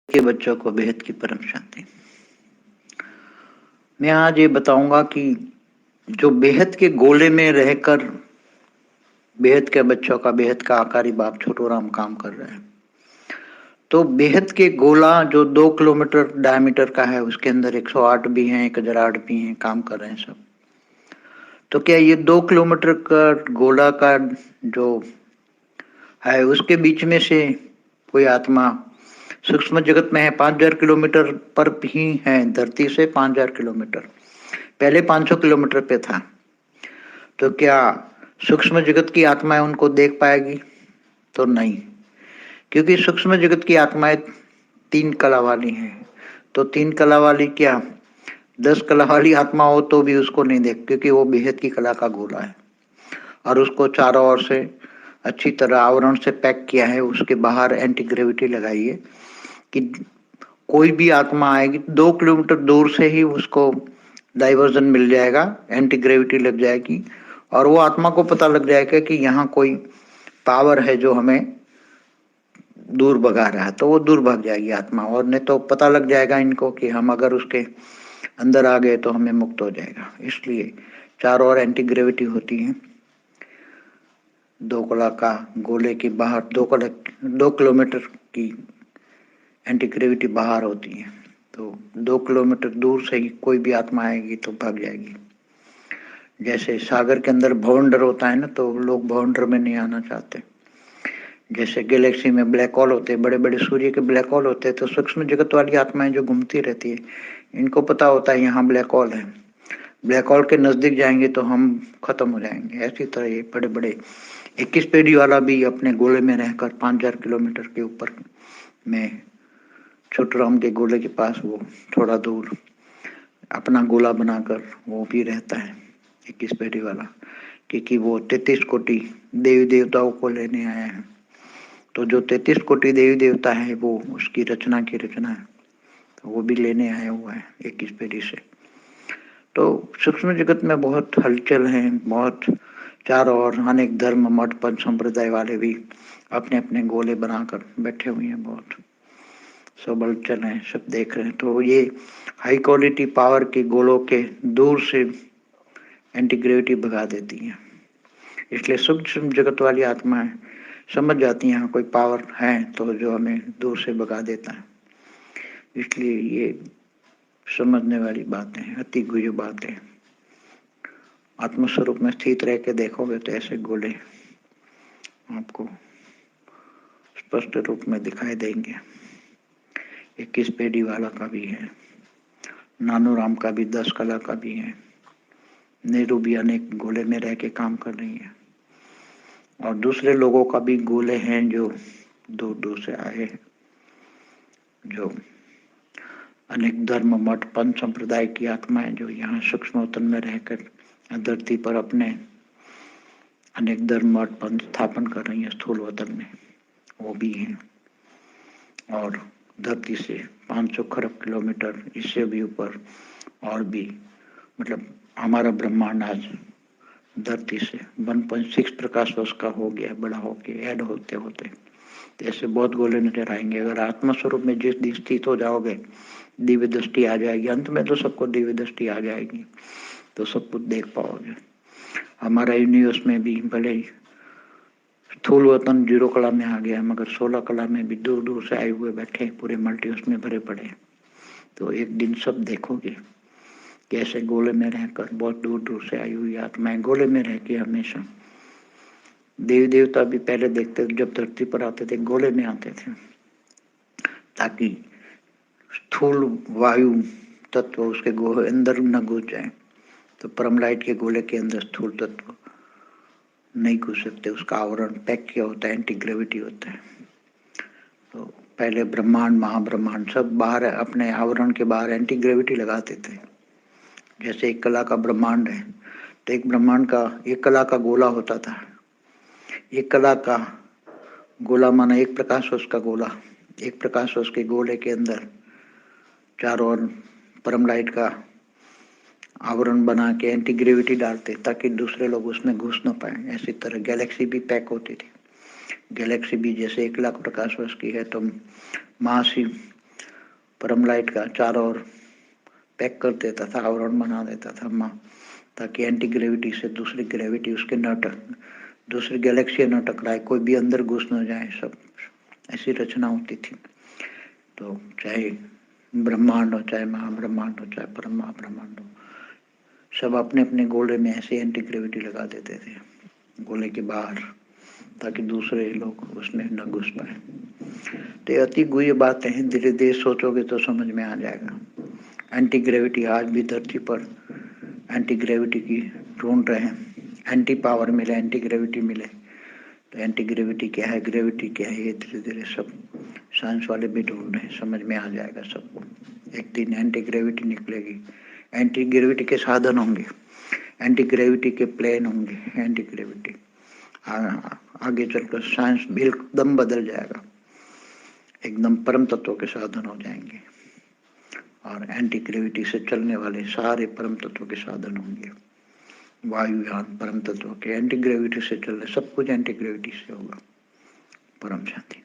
के बच्चों को बेहद की परम शांति। मैं आज ये बताऊंगा कि जो बेहद के गोले में रहकर बेहद के बच्चों का बेहद का आकारी बाप छोटू राम काम कर रहे हैं, तो बेहद के गोला जो 2 किलोमीटर डायमीटर का है, उसके अंदर 108 भी हैं, 1008 भी हैं, काम कर रहे हैं सब। तो क्या ये 2 किलोमीटर का गोला का जो है, उसके बीच में से कोई आत्मा सूक्ष्म जगत में है 5000 किलोमीटर पर ही है, धरती से 5000 किलोमीटर, पहले 500 किलोमीटर पे था। तो क्या सूक्ष्म जगत की आत्माएं उनको देख पाएगी? तो नहीं, क्योंकि सूक्ष्म जगत की आत्माएं 3 कला वाली हैं। तो 3 कला वाली क्या 10 कला वाली आत्मा हो तो भी उसको नहीं देख, क्योंकि वो बेहद की कला का गोला है और उसको चारों ओर से अच्छी तरह आवरण से पैक किया है। उसके बाहर एंटी ग्रेविटी लगाई है कि कोई भी आत्मा आएगी 2 किलोमीटर दूर से ही उसको डाइवर्जन मिल जाएगा, एंटी ग्रेविटी लग जाएगी और वो आत्मा को पता लग जाएगा कि यहाँ कोई पावर है जो हमें दूर भगा रहा है, तो वो दूर भाग जाएगी आत्मा। और नहीं तो पता लग जाएगा इनको कि हम अगर उसके अंदर आ गए तो हमें मुक्त हो जाएगा। इसलिए चारों ओर एंटी ग्रेविटी होती है। 2 कला का गोले के बाहर 2 किलोमीटर की एंटी ग्रेविटी बाहर होती है, तो 2 किलोमीटर दूर से ही कोई भी आत्मा आएगी तो भाग जाएगी। जैसे सागर के अंदर भवंडर होता है ना, तो लोग भवंडर में नहीं आना चाहते। जैसे गैलेक्सी में ब्लैक होल होते हैं, बड़े बड़े सूर्य के ब्लैक होल होते हैं, तो सूक्ष्म जगत वाली आत्माएं जो घूमती रहती है, इनको पता होता है यहाँ ब्लैक होल है, ब्लैक होल के नजदीक जाएंगे तो हम खत्म हो जाएंगे। ऐसी तरह ये बड़े बड़े 21 पेड़ी वाला भी अपने गोले में रहकर 5000 किलोमीटर के ऊपर में छोटूराम के गोले के पास वो थोड़ा दूर अपना गोला बनाकर वो भी रहता है 21 पेड़ी वाला, क्योंकि वो 33 कोटि देवी देवताओं को लेने आया है। तो जो 33 कोटि देवी देवता है वो उसकी रचना की रचना है, तो वो भी लेने आया हुआ है 21 पेड़ी से। तो सूक्ष्म जगत में बहुत हलचल है, बहुत चारों ओर अनेक धर्म मठ पंथ संप्रदाय वाले भी अपने अपने गोले बनाकर बैठे हुए हैं, बहुत सब हलचल है, सब देख रहे हैं। तो ये हाई क्वालिटी पावर के गोलों के दूर से एंटी ग्रेविटी भगा देती है। इसलिए सूक्ष्म जगत वाली आत्माएं समझ जाती हैं यहाँ कोई पावर है तो जो हमें दूर से भगा देता है। इसलिए ये समझने वाली बातें हैं, अति गुह्य बातें। आत्मस्वरूप में स्थित रह के देखोगे तो ऐसे गोले आपको स्पष्ट रूप में दिखाई देंगे। 21 पेड़ी वाला का भी है, नानूराम का भी 10 कला का भी है, नेहरू भी अनेक गोले में रह के काम कर रही है और दूसरे लोगों का भी गोले हैं जो दूर दूर से आए हैं, जो अनेक धर्म मठ पंथ संप्रदाय की आत्माएं जो यहाँ सूक्ष्म वतन में रहकर धरती पर अपने अनेक धर्म मठ पंथ स्थापन कर रही है स्थूल वतन में, वो भी हैं। और धरती से 500 खरब किलोमीटर इससे भी ऊपर और भी, मतलब हमारा ब्रह्मांड आज धरती से 1.6 प्रकाश वर्ष का हो गया, बड़ा हो गया, ऐड होते होते। तो ऐसे बहुत गोले नजर आएंगे। अगर आत्मा स्वरूप में जिस दिन स्थित हो जाओगे, दिव्य दृष्टि आ जाएगी। अंत में तो सबको दिव्य दृष्टि आ जाएगी, तो सब कुछ देख पाओगे। हमारा यूनिवर्स में भी भले ही स्थूल वतन 0 कला में आ गया, मगर 16 कला में भी दूर दूर से आए हुए बैठे पूरे मल्टीवर्स में भरे पड़े। तो एक दिन सब देखोगे कैसे गोले में रहकर बहुत दूर दूर से आई हुई आत्माएं गोले में रह के हमेशा। देवी देवता भी पहले देखते जब धरती पर आते थे गोले में आते थे, ताकि स्थूल वायु तत्व उसके अंदर न घुस जाए। तो परम लाइट के गोले के अंदर स्थूल तत्व नहीं घुस सकते, उसका आवरण पैक किया होता है, एंटी ग्रेविटी होता है। तो पहले ब्रह्मांड महाब्रह्मांड सब बाहर अपने आवरण के बाहर एंटी ग्रेविटी लगाते थे। जैसे एक कला का ब्रह्मांड है, तो एक ब्रह्मांड का एक कला का गोला होता था। एक कला का गोला माना एक प्रकाश वर्ष का गोला, एक प्रकाश वर्ष के गोले के अंदर चारों ओर परम लाइट का आवरण बना के एंटी ग्रेविटी डालते ताकि दूसरे लोग उसमें घुस न पाए। ऐसी तरह गैलेक्सी भी पैक होती थी। गैलेक्सी भी जैसे 1 लाख प्रकाश वर्ष की है, तो मास ही परम लाइट का चारों ओर पैक कर देता था, आवरण बना देता था माँ, ताकि एंटी ग्रेविटी से दूसरी ग्रेविटी उसके न दूसरी गैलेक्सी न टकराए, कोई भी अंदर घुस न जाए। सब ऐसी रचना होती थी। तो चाहे ब्रह्मांड हो, चाहे महाब्रह्मांड हो, चाहे परम महाब्रह्मांड हो, सब अपने अपने गोले में ऐसे एंटी ग्रेविटी लगा देते थे गोले के बाहर, ताकि दूसरे लोग उसमें न घुस पाए। तो ये अति गुह्य बातें हैं, धीरे धीरे सोचोगे तो समझ में आ जाएगा। एंटी ग्रेविटी आज भी धरती पर एंटी ग्रेविटी की ढूंढ रहे हैं। एंटी पावर मिले, एंटी ग्रेविटी मिले, तो एंटी ग्रेविटी क्या है, ग्रेविटी क्या है, ये धीरे धीरे सब साइंस वाले भी ढूंढ रहे हैं, समझ में आ जाएगा सबको। एक दिन एंटी ग्रेविटी निकलेगी, एंटी ग्रेविटी के साधन होंगे, एंटी ग्रेविटी के प्लेन होंगे, एंटी ग्रेविटी आगे चलकर साइंस एकदम बदल जाएगा, एकदम परम तत्व के साधन हो जाएंगे, और एंटी ग्रेविटी से चलने वाले सारे परम तत्व के साधन होंगे। वायुयान परम तत्व के एंटी ग्रेविटी से चल रहे, सब कुछ एंटी ग्रेविटी से होगा। परम शांति।